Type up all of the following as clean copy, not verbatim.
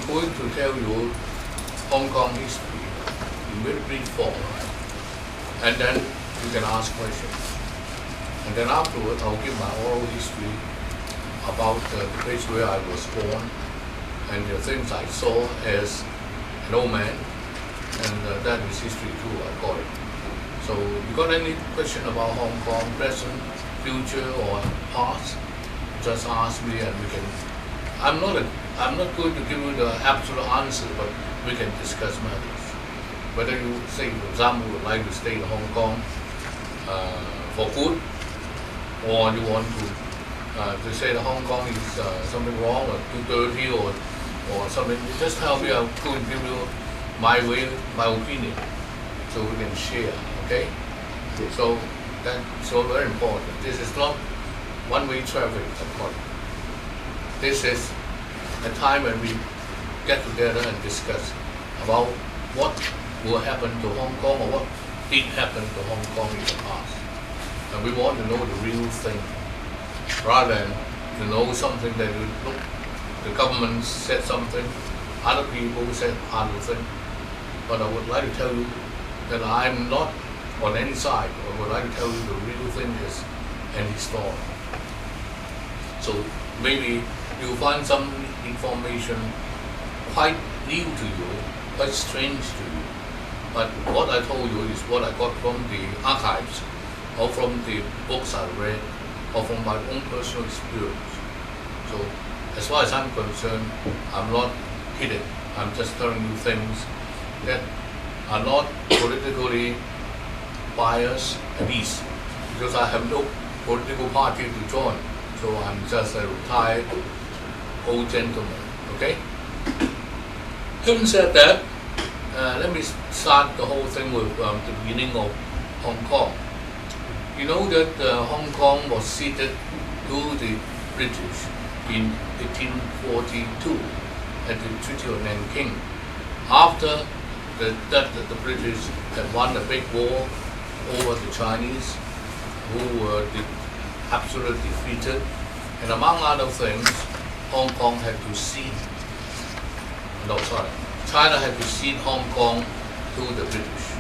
going to tell you Hong Kong history in very brief form, and then you can ask questions. And then afterwards, I'll give my oral history about the place where I was born and the things I saw as an old man, and that is history too, I call it. So, you got any question about Hong Kong, present, future, or past? Just ask me, and we can. I'm not going to give you the absolute answer, but we can discuss matters. Whether you say, for example, would like to stay in Hong Kong for good, or you want to say that Hong Kong is something wrong or too dirty or something. Just tell me. I'm going to give you my way, my opinion, so we can share. Okay? So that's so very important. This is not one-way traffic, of course. This is a time when we get together and discuss about what will happen to Hong Kong or what did happen to Hong Kong in the past. And we want to know the real thing, rather than to know something that you look, the government said something, other people said other thing. But I would like to tell you that I'm not on any side. I would like to tell you the real thing is an historian. So maybe you find some information quite new to you, quite strange to you. But what I told you is what I got from the archives, or from the books I read, or from my own personal experience. So as far as I'm concerned, I'm not hidden. I'm just telling you things that are not politically biased, at least, because I have no political party to join. So I'm just a retired old gentleman, okay? Having said that, let me start the whole thing with the beginning of Hong Kong. You know that Hong Kong was ceded to the British in 1842 at the Treaty of Nanking, after the British had won a big war over the Chinese, who were absolutely defeated, and among other things, Hong Kong had to cede. China had to cede Hong Kong to the British.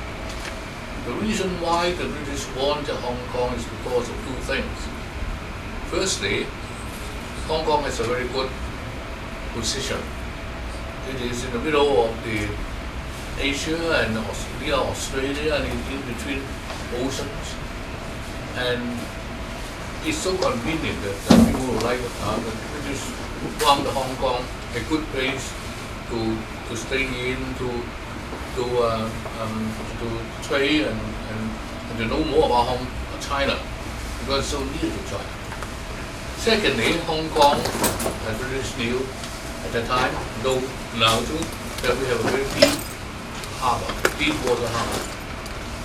The reason why the British wanted Hong Kong is because of two things. Firstly, Hong Kong has a very good position. It is in the middle of the Asia and Australia, and in between oceans. And it's so convenient that people would like the British found Hong Kong a good place to stay in, to trade and to know more about China, because it's so near to China. Secondly, Hong Kong, the British knew at the time, though now too, that we have a very deep harbor, deep water harbor.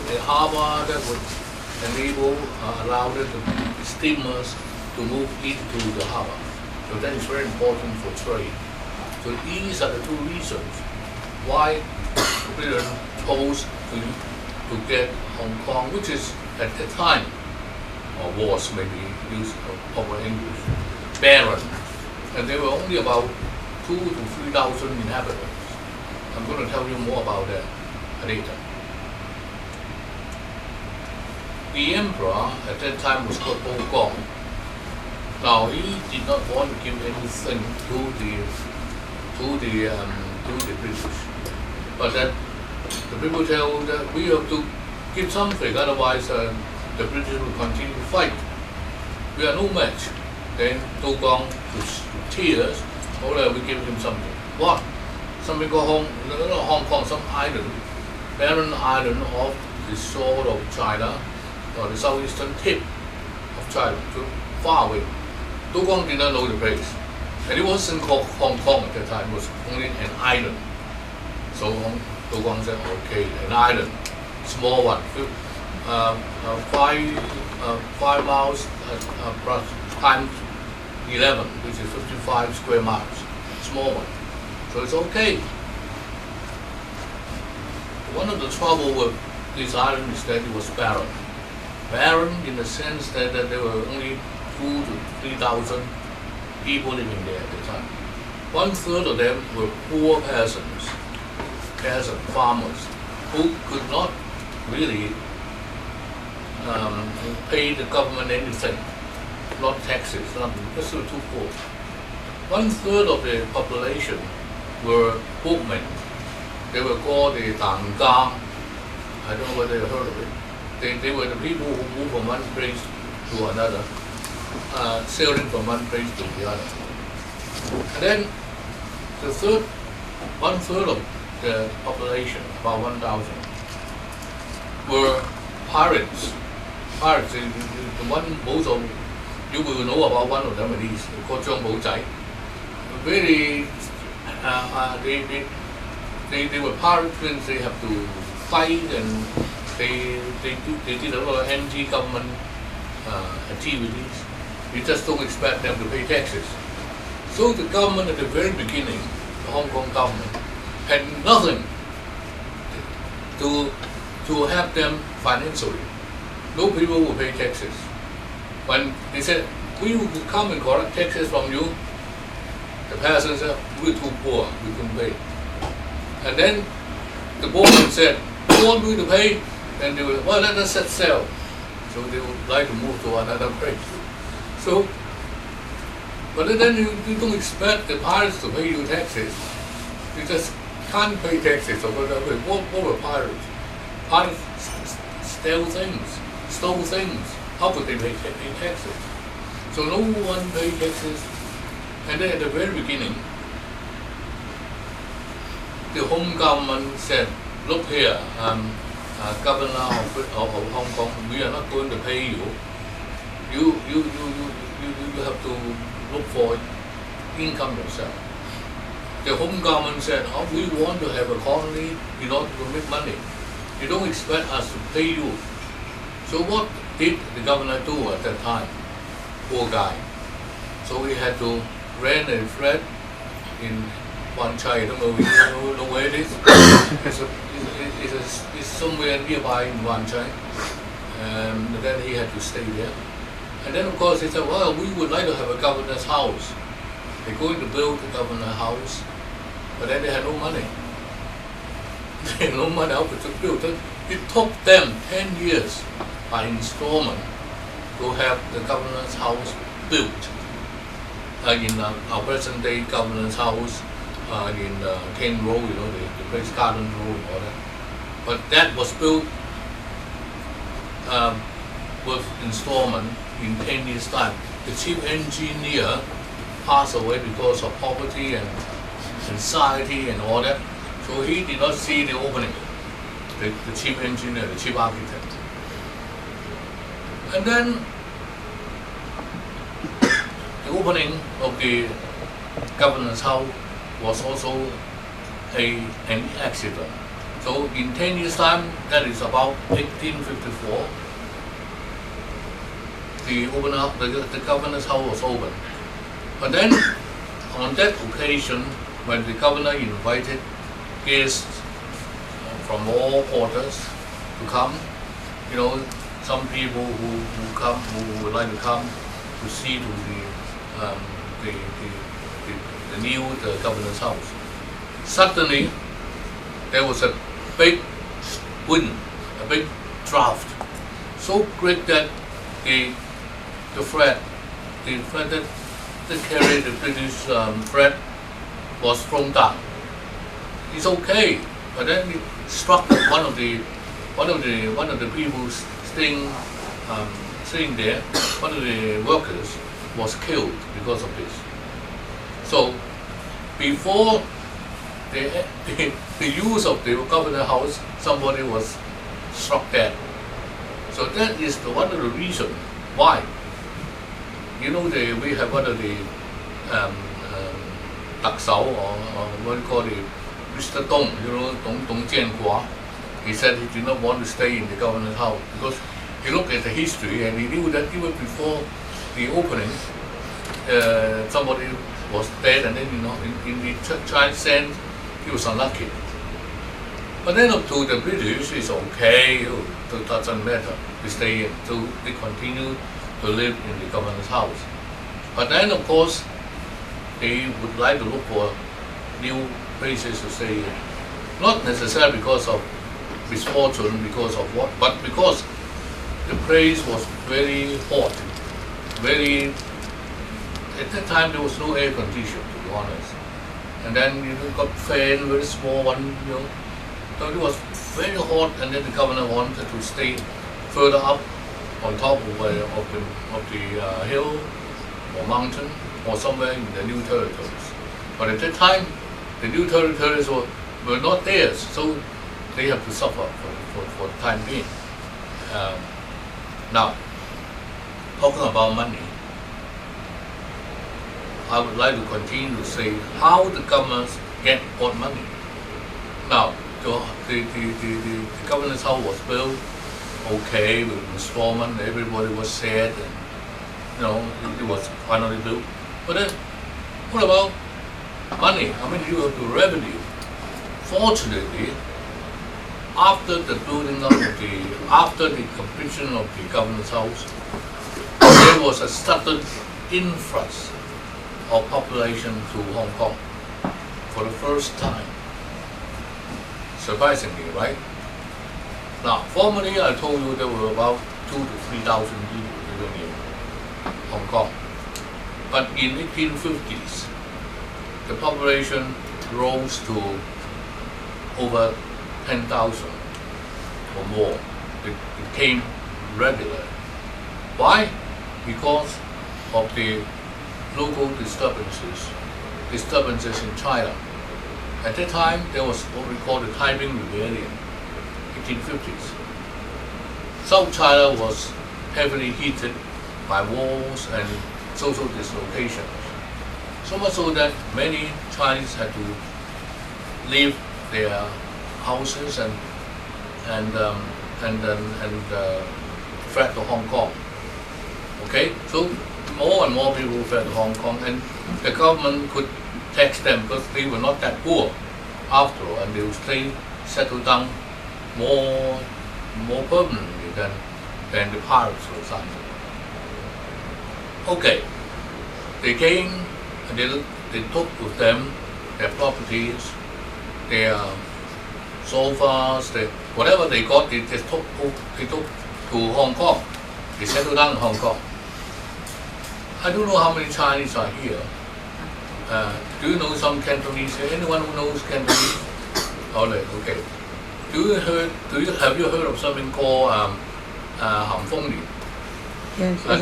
A harbor that would enable, allow the steamers to move into the harbor. So that is very important for trade. So these are the two reasons why Britain chose to get Hong Kong, which is at the time, or was maybe used proper English, barren. And there were only about 2,000 to 3,000 inhabitants. I'm going to tell you more about that later. The emperor at that time was called Ho Gong. Now he did not want to give anything to the British, but that the people tell that we have to give something, otherwise the British will continue to fight. We are no match. Then Ho Gong, with tears, told that we give him something. What? Something called Hong Kong, some island, barren island off the shore of China, or the southeastern tip of China, so far away. Ho Gong did not know the place. And it wasn't called Hong Kong at that time, it was only an island. So Ho Gong said, okay, an island, small one, 5 miles plus times 11, which is 55 square miles, small one. So it's okay. One of the trouble with this island is that it was barren. Barren in the sense that there were only 2,000 to 3,000 people living there at the time. 1/3 of them were poor peasant farmers, who could not really pay the government anything, not taxes, nothing, because they were too poor. 1/3 of the population were boatmen. They were called the Danga. I don't know whether you heard of it. They were the people who moved from one place to another, sailing from one place to the other. And then the 1/3 of the population, about 1,000, were pirates. Pirates, the one most of you will know about one of them at least, called Zhang Bouzai. Very, they were pirates means they have to fight, and they did a lot of anti-government activities. You just don't expect them to pay taxes. So the government at the very beginning, the Hong Kong government, had nothing to help them financially. No people will pay taxes. When they said, we will come and collect taxes from you, the peasants said, we're too poor, we couldn't pay. And then the boatmen said, you want me to pay? And they were, well, let us set sail. So they would like to move to another place. So, but then you don't expect the pirates to pay you taxes. You just can't pay taxes. So what were pirates? Pirates stole things. How could they pay taxes? So no one paid taxes. And then at the very beginning, the home government said, look here, governor of Hong Kong, we are not going to pay you. You have to look for income yourself. The home government said, oh, we want to have a colony in order to make money. You don't expect us to pay you. So what did the governor do at that time? Poor guy. So he had to rent a flat in Wan Chai. I don't know if you know where it is. It's somewhere nearby in Wan Chai. And then he had to stay there. And then of course he said, well, we would like to have a governor's house. They're going to build a governor's house, but then they had no money. They had no money out to build it. It took them 10 years by installment to have the governor's house built. In our present day governor's house in King Road, you know, the place Garden Road and all that. But that was built with installment in 10 years' time. The chief engineer passed away because of poverty and anxiety and all that. So he did not see the opening, the chief engineer, the chief architect. And then the opening of the governor's house was also an accident. So in 10 years' time, that is about 1854, the governor's house was opened. But then, on that occasion, when the governor invited guests from all quarters to come, you know, some people who would like to come to see to the new governor's house. Suddenly, there was a big wind, a big draft, so great that the flag that carried the British flag was thrown down. It's okay, but then it struck one of the people staying there. One of the workers was killed because of this. So before the use of the governor's house, somebody was struck dead. So that is one of the reasons why. You know, we have one of the đặc首or what do you call it, Mr. Dong, you know, Dong Jianhua. He said he did not want to stay in the governor's house because he looked at the history and he knew that even before the opening, somebody was dead, and then, you know, in the child sense, he was unlucky. But then up to the British, it's okay, it doesn't matter to stay in, so they continue to live in the governor's house. But then, of course, they would like to look for new places to stay in. Not necessarily because of misfortune, because of what, but because the place was very hot, very, at that time there was no air condition, to be honest. And then you got fan, very small one, So it was very hot, and then the governor wanted to stay further up on top of the hill or mountain or somewhere in the new territories. But at that time, the new territories were not theirs, so they have to suffer for the time being. Now, talking about money, I would like to continue to say how the governments get what money. Now, the governor's house was built okay with installment, everybody was sad, and it was finally built. But then, what about money? I mean, you have the revenue. Fortunately, after the building up after the completion of the governor's house, there was a sudden influx of population to Hong Kong for the first time. Surprisingly, right? Now, formerly I told you there were about 2,000 to 3,000 people living in Hong Kong. But in 1850s, the population rose to over 10,000 or more. It became regular. Why? Because of the local disturbances in China. At that time, there was what we call the Taiping Rebellion, 1850s. South China was heavily heated by wars and social dislocations. So much so that many Chinese had to leave their houses and fled to Hong Kong. Okay, so more and more people fled to Hong Kong, and the government could tax them because they were not that poor after all, and they would stay settled down more permanently than the pirates, for example. Okay, they came and they took with them their properties, their sofas, whatever they got, they took to Hong Kong. They settled down in Hong Kong. I don't know how many Chinese are here. Do you know some Cantonese here? Anyone who knows Cantonese? All right, okay. Have you heard of something called Ham Feng Lian? Yes, It's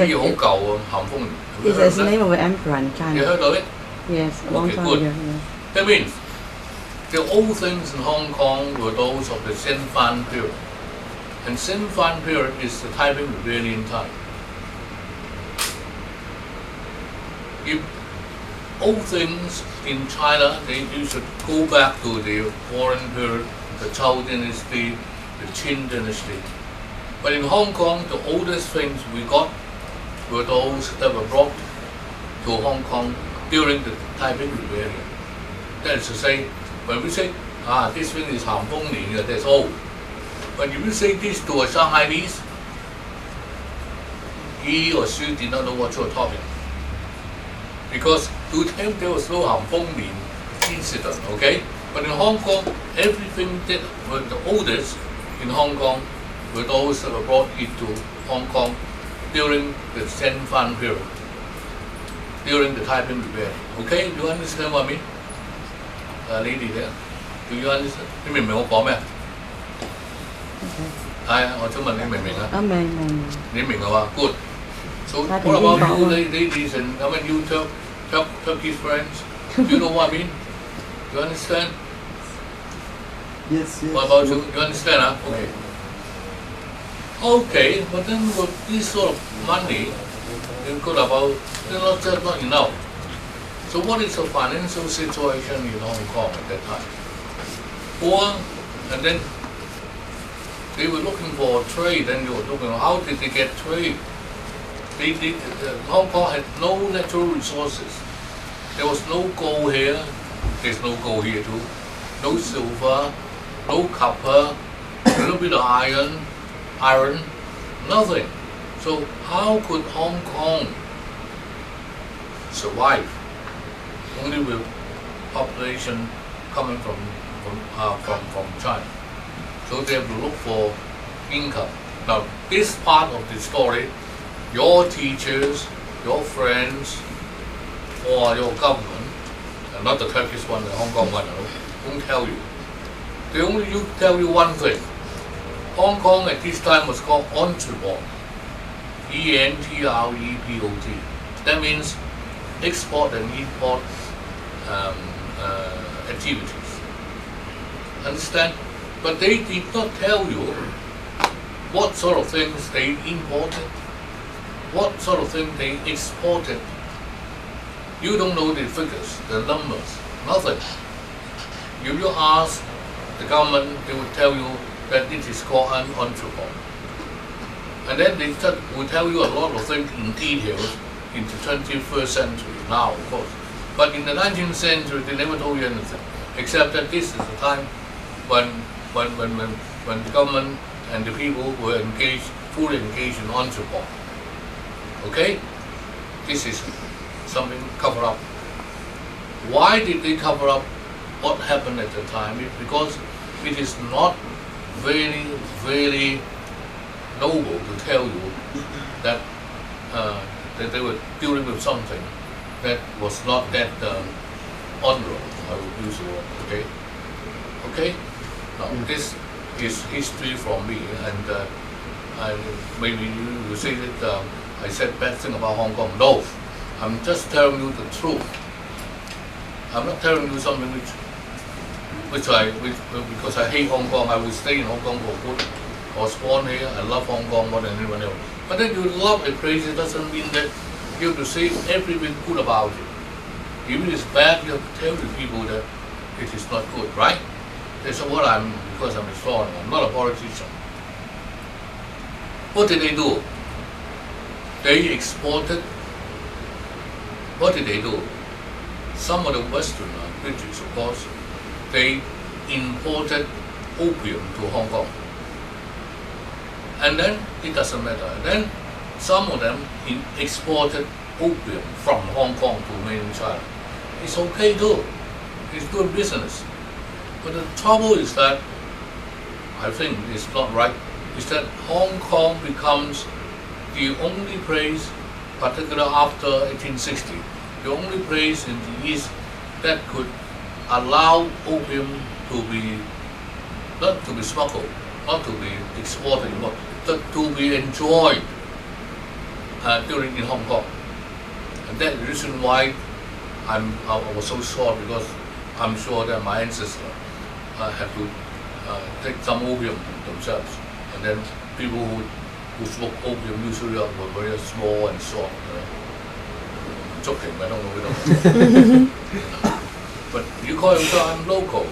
the name of an emperor in China. You heard of it? Yes, a long Okay, time good. ago. Yes. That means the old things in Hong Kong were those of the Sin Fan period. And Sin Fan period is the Taiping Rebellion time. If old things in China, you should go back to the foreign period, the Zhou dynasty, the Qin dynasty. But in Hong Kong, the oldest things we got were those that were brought to Hong Kong during the Taiping Rebellion. That is to say, when we say, this thing is Ham Feng Lian, that's old. But if you say this to a Shanghainese, he or she did not know what you are talking. Because to them there was no Ham Feng Lian incident, okay? But in Hong Kong, everything that were the oldest in Hong Kong were those that were brought into Hong Kong during the Sin Fan period, during the Taiping Rebellion. Okay, do you understand what I mean? Lady there, do you understand? 你明唔明我講咩？係啊，我想問你明唔明啊？明。你明嘅話 ，good. So what 太平 about 天國 you, 啊。 ladies and I mean you Turkish friends? Do you know what I mean? You understand? Yes. What about you? You understand? Okay. Okay, but then with this sort of money, you got about not enough. So what is the financial situation in Hong Kong at that time? Poor, and then they were looking for trade, and they were looking, how did they get trade? Hong Kong had no natural resources. There was no gold here, there's no gold here too, no silver, no copper, a little bit of iron, nothing. So how could Hong Kong survive? population coming from China. So they have to look for income. Now, this part of the story, your teachers, your friends, or your government, and not the Turkish one, the Hong Kong one, won't tell you. They only tell you one thing. Hong Kong at this time was called Entrepot. E-N-T-R-E-P-O-T. That means export and import activities. Understand? But they did not tell you what sort of things they imported, what sort of thing they exported. You don't know the figures, the numbers, nothing. If you ask the government, they will tell you that it is called an entrepot. And then they will tell you a lot of things in detail in the 21st century now, of course. But in the 19th century, they never told you anything, except that this is the time when the government and the people were fully engaged in entrepot. Okay? This is something covered up. Why did they cover up what happened at the time? Because it is not very, very noble to tell you that that they were dealing with something that was not that honorable. I would use the word. Okay. Okay. Now this is history from me, and maybe you will say that I said bad thing about Hong Kong. No, I'm just telling you the truth. I'm not telling you something because I hate Hong Kong. I will stay in Hong Kong for good. I was born here. I love Hong Kong more than anyone else. But then you love a place, it doesn't mean that you have to say everything good about it. If it is bad, you have to tell the people that it is not good, right? That's what because I'm a historian, I'm not a politician. What did they do? They exported. What did they do? Some of the Western British, of course, they imported opium to Hong Kong. And then it doesn't matter. And then some of them exported opium from Hong Kong to mainland China. It's okay too. It's good business. But the trouble is that, I think it's not right, is that Hong Kong becomes the only place, particularly after 1860, the only place in the East that could allow opium to be, not to be smuggled, not to be exported, but to be enjoyed in Hong Kong. And that's the reason why I was so sure, because I'm sure that my ancestors had to take some opium themselves. And then people who smoke opium usually were very small and short. Joking, I don't know, we don't know. But you call yourself, I'm local.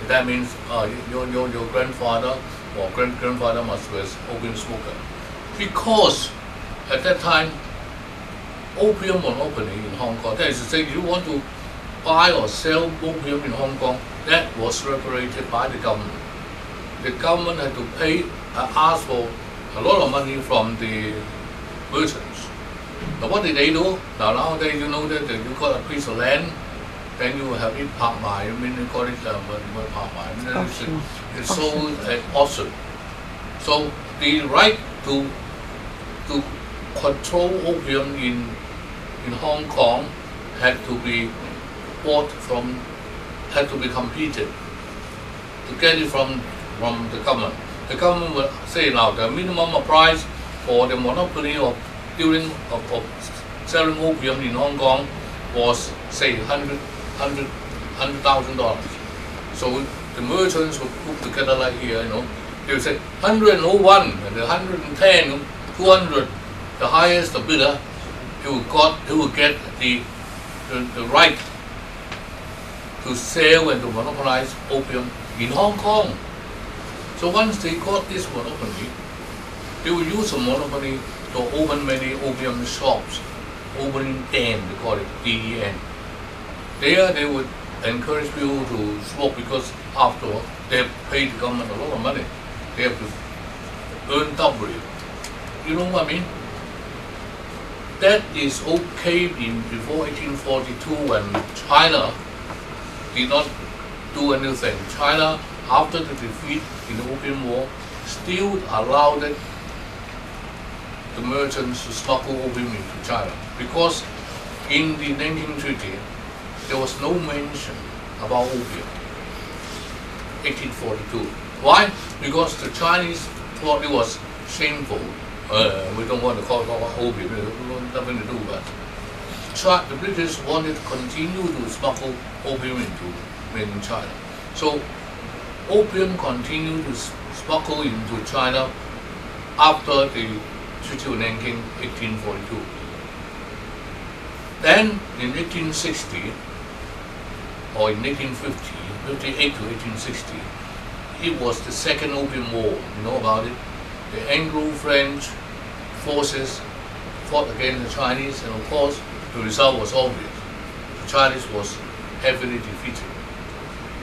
That means your grandfather or great-grandfather must be an opium smoker. Because at that time, opium monopoly in Hong Kong, that is to say, you want to buy or sell opium in Hong Kong, that was regulated by the government. The government had to ask for a lot of money from the merchants. Now what did they do? Now nowadays you know that you got a piece of land, then you have it parked by, I mean, they call it parked by. It's sold at auction. So the right to control opium in Hong Kong had to be bought from, had to be competed to get it from the government. The government will say now the minimum price for the monopoly of selling opium in Hong Kong was, say, $100,000. So the merchants would put together like here, they would say 101 and the 110, 200, the highest the bidder, he will get the right to sell and to monopolize opium in Hong Kong. So once they got this monopoly, they will use the monopoly to open many opium shops, opening den, they call it DEN. There they would encourage people to smoke because after all, they have paid the government a lot of money. They have to earn doubly. You know what I mean? That is okay before 1842 when China did not do anything. China, after the defeat in the Opium War, still allowed the merchants to smuggle opium into China, because in the Nanking Treaty there was no mention about opium. 1842. Why? Because the Chinese thought it was shameful. We don't want to call it opium, nothing to do with it. The British wanted to continue to smuggle opium into mainland China. So opium continued to smuggle into China after the Treaty of Nanking, 1842. Then in 1860, or in 1850, 58 to 1860, it was the Second Opium War. You know about it? The Anglo-French forces fought against the Chinese, and of course the result was obvious. The Chinese was heavily defeated.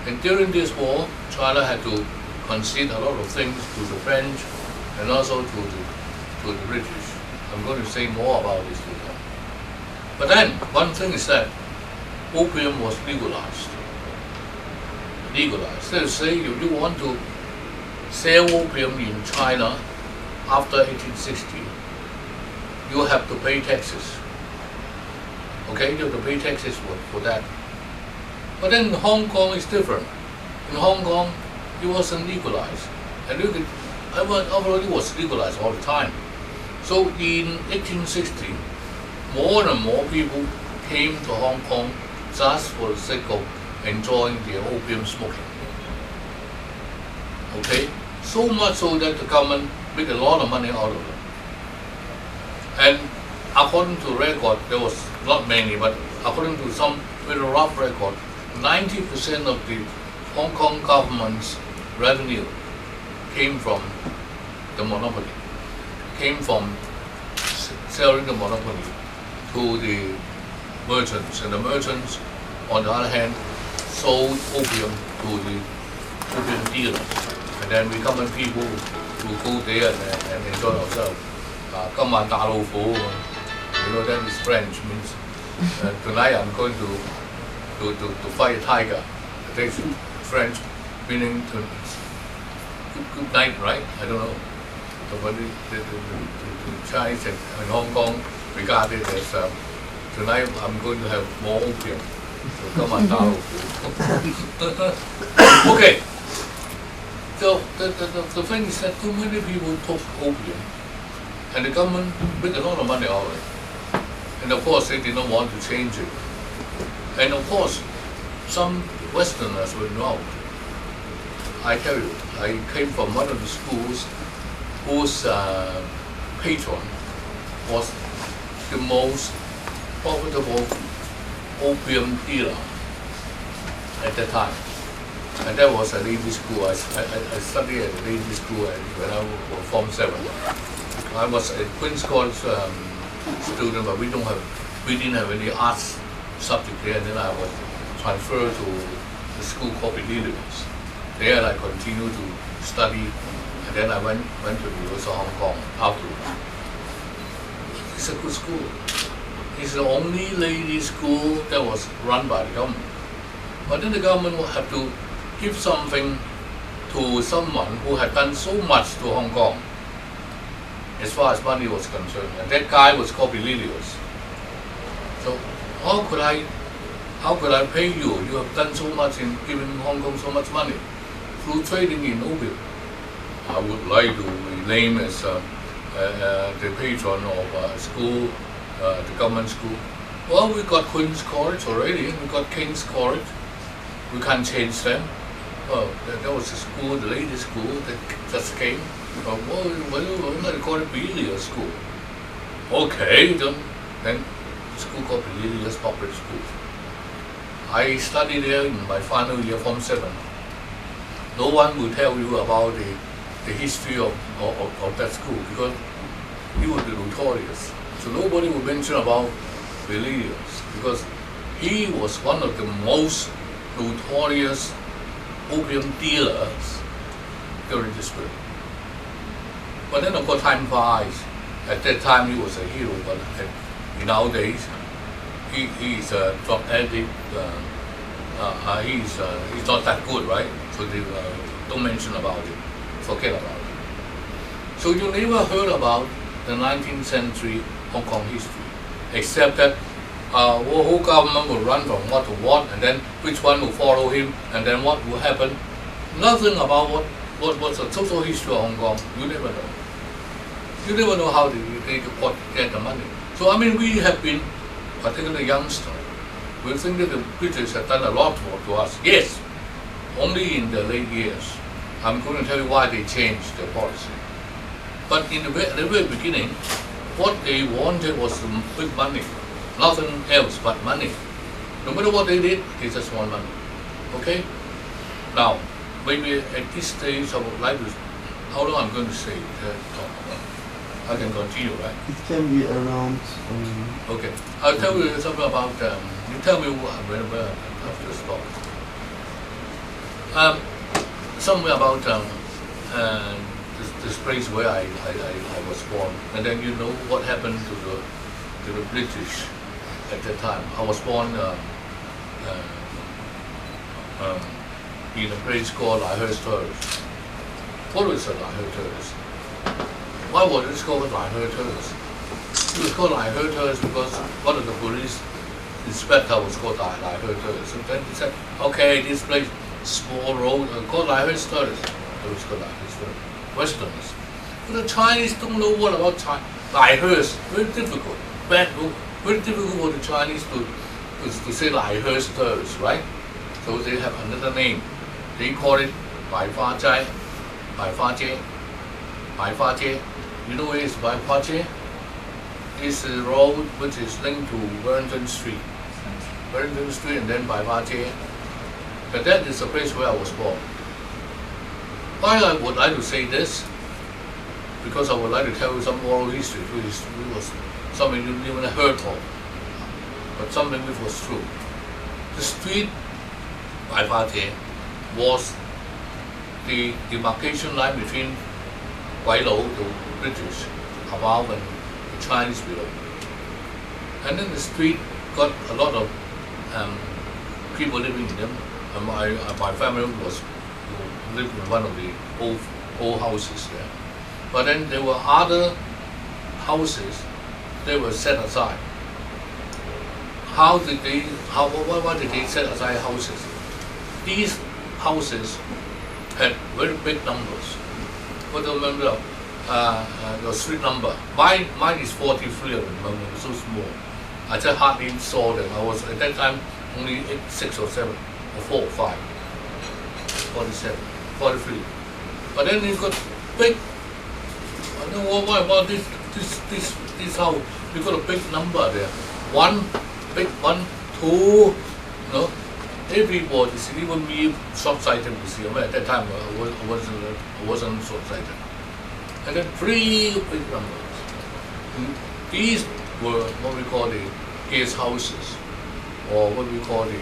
And during this war, China had to concede a lot of things to the French and also to the British. I'm going to say more about this later. But then, one thing is that opium was legalized. That is to say, if you want to sell opium in China after 1860, you have to pay taxes. Okay, you have to pay taxes for that. But then in Hong Kong it's different. In Hong Kong, it wasn't legalized. And it was legalized all the time. So in 1860, more and more people came to Hong Kong just for the sake of enjoying their opium smoking. Okay? So much so that the government made a lot of money out of it. And according to record, there was not many, but according to some very rough record, 90% of the Hong Kong government's revenue came from the monopoly, came from selling the monopoly to the merchants, and the merchants, on the other hand, sold opium to the opium dealers. And then we common people who go there and enjoy ourselves. 今晚打老虎, you know that is French, means tonight I'm going to fight a tiger. That's French meaning good night, right? I don't know. But the Chinese in Hong Kong regard it as tonight I'm going to have more opium. So come on, okay. So the thing is that too many people took opium, and the government made a lot of money out of it. And of course they did not want to change it. And of course some Westerners were involved. I tell you, I came from one of the schools whose patron was the most profitable opium dealer at that time. And that was a ladies' school. I studied at a ladies' school when I was Form 7. I was a Queen's College student, but we didn't have any arts subject there. And then I was transferred to the school called Belilios. There I continued to study, and then I went to the University of Hong Kong afterwards. It's a good school. It's the only ladies' school that was run by the government. But then the government will have to give something to someone who had done so much to Hong Kong as far as money was concerned. And that guy was called Belilios. So how could I pay you? You have done so much in giving Hong Kong so much money through trading in opium. I would like to be named as the patron of a school, the government school. Well, we got Queen's College already, we got King's College. We can't change them. Well, that was the school, the ladies' school that just came. Well, we're going to call it Belilios School. Okay, then the school called Belilios Public School. I studied there in my final year, Form 7. No one will tell you about the history of that school because he would be notorious. So nobody will mention about Belilios because he was one of the most notorious opium dealers during this period. But then of course time flies. At that time he was a hero, but nowadays he is a drug addict, he's not that good, right? So they don't mention about it, forget about it. So you never heard about the 19th century Hong Kong history, except that whole government will run from what to what, and then which one will follow him, and then what will happen. Nothing about what's the total history of Hong Kong. You never know. You never know how they get the money. So I mean, we have been, particularly youngsters, we think that the British have done a lot to us. Yes, only in the late years. I'm going to tell you why they changed their policy. But in the very beginning, what they wanted was some big money, nothing else but money. No matter what they did, they just want money. Okay? Now, maybe at this stage, I would like to. How long I'm going to say? I can continue, right? It can be around. Okay. I'll tell you something about. You tell me whenever I have to stop. Something about this place where I was born, and then you know what happened to the British at that time. I was born in a place called Lyhurst Terrace. What was Lyhurst Terrace? Why was it called Lyhurst Terrace? It was called Lyhurst Terrace because one of the police inspector was called Lyhurst Terrace. So then he said, okay, this place, small road, called Lyhurst Terrace. It was called Lyhurst Terrace. Westerners. But the Chinese don't know what about Lyhurst. Very difficult. Very difficult for the Chinese to say Lyhurst Terrace, right? So they have another name. They call it Bai Fa Jai, Bai Fa Jie, Bai Fa Jie. You know where is Bai Fa Jie? It's a road which is linked to Wellington Street. Wellington Street and then Bai Fa Jie. But that is the place where I was born. Why I would like to say this? Because I would like to tell you some oral history, which was something you never heard of, but something which was true. The street Bai Fa Jie was the demarcation line between Guilou, the British, above, and the Chinese below. And then the street got a lot of people living in them. And my family lived in one of the old houses there. But then there were other houses that were set aside. Why did they set aside houses? These houses had very big numbers. What do you remember? The street number. Mine is 43, I remember, it was so small. I just hardly saw them. I was at that time only 6 or 7 or 4 or 5. 47, 43. But then you got big. I don't know why about this house. You got a big number there. One, big one, 2. You know, everybody. Even me, short-sighted. You see, at that time I wasn't short-sighted. And then 3 big numbers. These were what we call the guest houses, or what we call the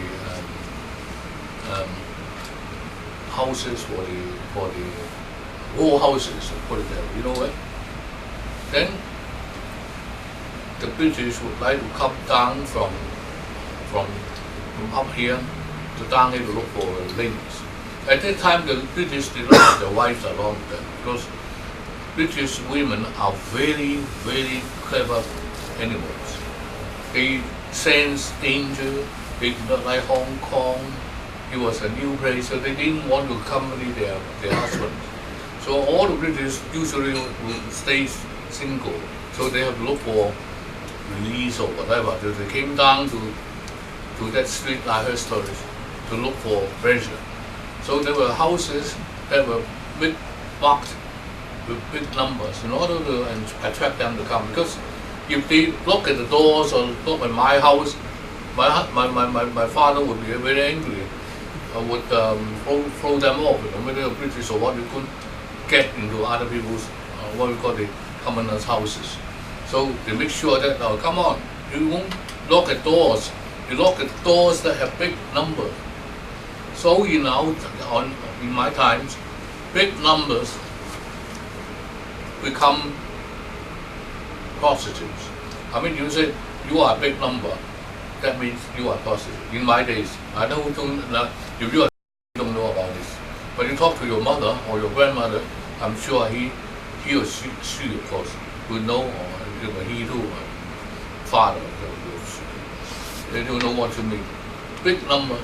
houses for the war houses, put it there. You know what? Then the British would like to come down from up here to down here to look for links. At that time, the British did not have their wives along with them, because British women are very, very clever animals. They sense danger. They do not like Hong Kong. It was a new place, so they didn't want to accompany their husbands. So all the British usually will stay single. So they have to look for release or whatever. So they came down to that street, Lyhurst Terrace, to look for pleasure. So there were houses that were marked with big numbers in order to attract them to come. Because if they look at the doors or look at my house, my father would be very angry. I would throw them off. Whether they're British or what, you couldn't get into other people's what we call the commoners' houses. So they make sure that come on, you won't lock at doors. You lock at doors that have big numbers. So in my times, big numbers become prostitutes. I mean, you say you are a big number, that means you are positive. In my days, I don't if you don't know about this, but you talk to your mother or your grandmother, I'm sure he or she of course, will know, or he too, father, they don't know what to mean. Big number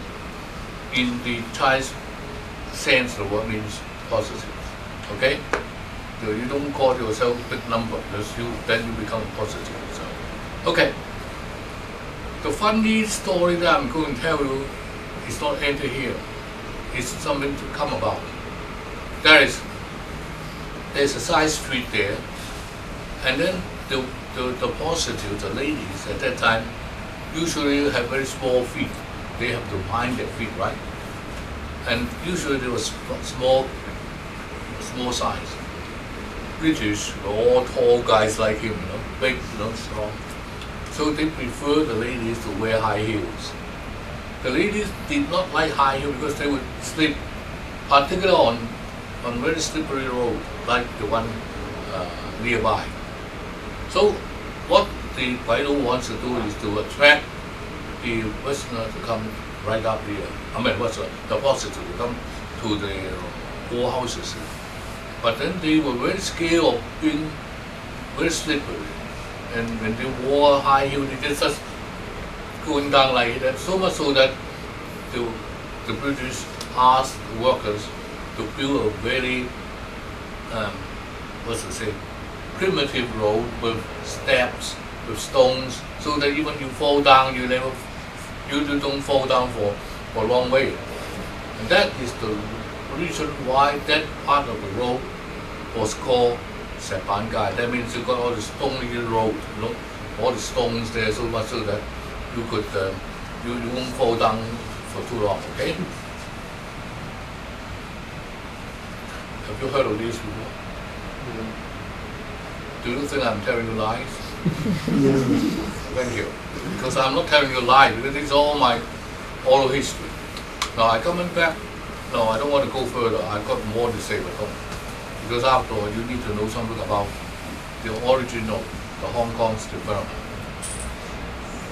in the Chinese sense of what means positive. Okay? So you don't call yourself big number because then you become positive. So, okay. The funny story that I'm going to tell you is not ended here. It's something to come about. There's a side street there, and then the prostitutes, the ladies at that time, usually have very small feet. They have to mind their feet, right? And usually they were small size. British, all tall guys like him, big, strong. So they prefer the ladies to wear high heels. The ladies did not like high heels because they would slip, particularly on very slippery road, like the one nearby. So what the Baidu wants to do is to attract the Westerner to come right up here. The prostitute to come to the whorehouses. But then they were very scared of being very slippery. And when they wore high heels, they just going down like that. So much so that the British asked the workers to build a very, primitive road with steps, with stones, so that even you fall down, you don't fall down for a long way. And that is the reason why that part of the road was called Sepan Gai. That means you got all the stony road, all the stones there, so much so that you could you won't fall down for too long. Okay? Have you heard of this before? Do you think I'm telling you lies? Thank you. Because I'm not telling you lies, because it's all my oral history. Now I coming back. No, I don't want to go further. I've got more to say at home. Because after all, you need to know something about the origin of the Hong Kong's development.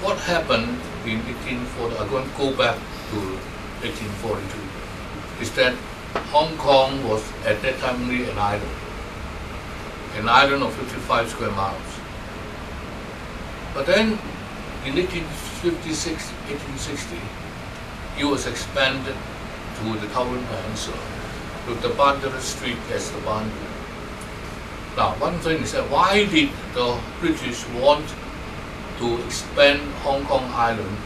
What happened in 1840, I'm going to go back to 1842, is that Hong Kong was at that time only an island of 55 square miles. But then in 1856, 1860, it was expanded to the Kowloon Peninsula, with the Bundler Street as the boundary. Now, one thing is that why did the British want to expand Hong Kong Island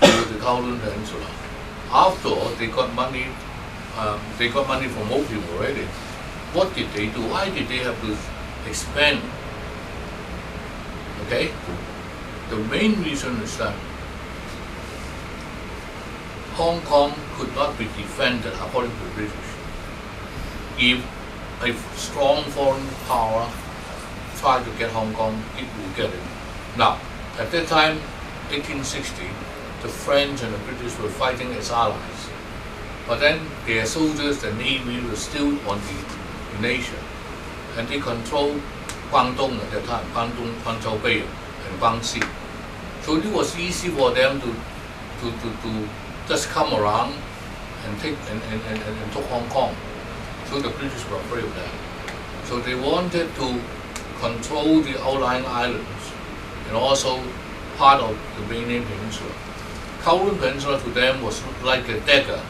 to the Kowloon Peninsula? After all, they got money from opium already. What did they do? Why did they have to expand? Okay? The main reason is that Hong Kong could not be defended according to the British. If a strong foreign power tried to get Hong Kong, it will get it. Now, at that time, 1860, the French and the British were fighting as allies. But then their soldiers, the Navy, were still on the nation. And they controlled Guangdong at that time, Guangzhou Bay and Guangxi. So it was easy for them to just come around and took Hong Kong. So the British were afraid of that. So they wanted to control the outlying islands and also part of the Mainland Peninsula. Kowloon Peninsula to them was like a dagger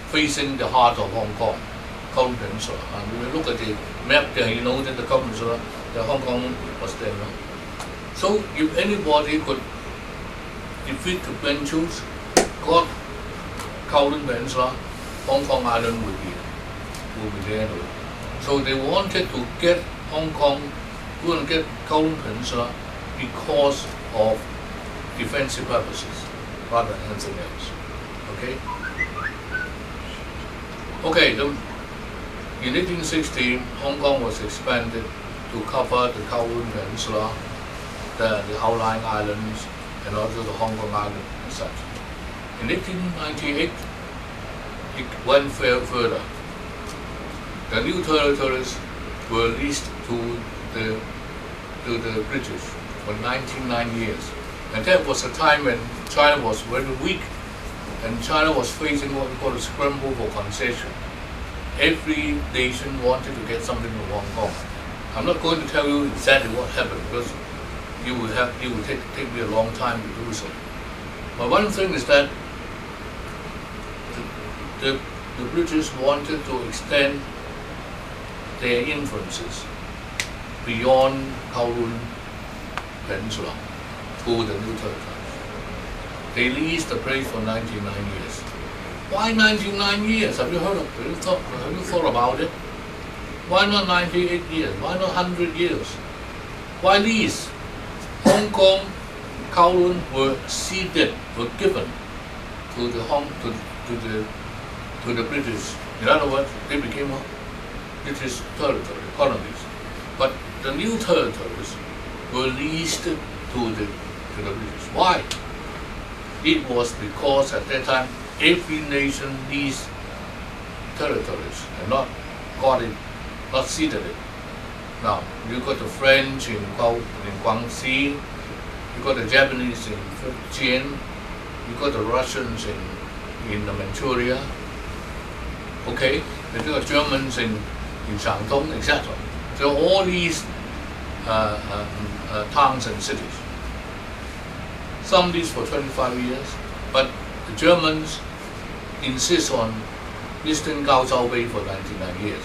facing the heart of Hong Kong, Kowloon Peninsula. And when you look at the map there, you know that the Kowloon Peninsula, the Hong Kong was there. No? So if anybody could defeat the Manchus, got Kowloon Peninsula, Hong Kong Island would be there. So they wanted to get Hong Kong, get Kowloon Peninsula because of defensive purposes rather than anything else. Okay? Okay, in 1860, Hong Kong was expanded to cover the Kowloon Peninsula, the outlying islands, and also the Hong Kong Island and such. In 1898, it went further. The new territories were leased to the British for 99 years. And that was a time when China was very weak, and China was facing what we call a scramble for concession. Every nation wanted to get something from Hong Kong. I'm not going to tell you exactly what happened because it will take me a long time to do so. But one thing is that the British wanted to extend their influences beyond Kowloon Peninsula to the new territories. They leased the place for 99 years. Why 99 years? Have you thought about it? Why not 98 years? Why not 100 years? Why lease? Hong Kong, Kowloon were ceded, were given to the British. In other words, they became British territory, colonies. But the new territories were leased to the British. Why? It was because at that time every nation leased territories and not got it, not ceded it. Now you got the French in Guangxi, you got the Japanese in Fujian, you got the Russians in Manchuria. Okay, you got Germans in Shandong, etc. So all these towns and cities. Some leased for 25 years, but the Germans insist on listing Gaozhou Bay for 99 years.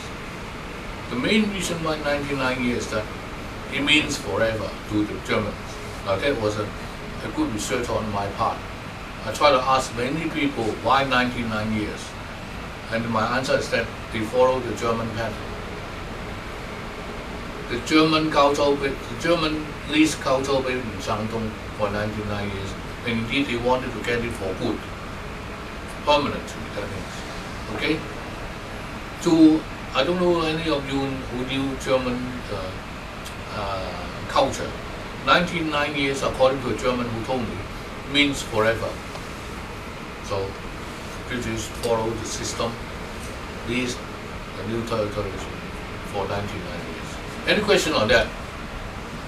The main reason why 99 years is that it means forever to the Germans. Now that was a good research on my part. I try to ask many people why 99 years, and my answer is that they follow the German pattern. The German leased Gaozhou Bay in Shandong for 99 years, and indeed they wanted to get it for good, permanently, that means. Okay? I don't know any of you who knew German culture. 99 years, according to a German who told me, means forever. So British followed the system, leased the new territories for 99 years. Any question on that?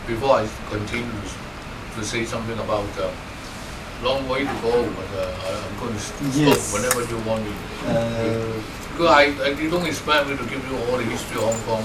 Before I continue to say something about long way to go, but I'm going to stop whenever you want me. Because I don't expect me to give you all the history of Hong Kong.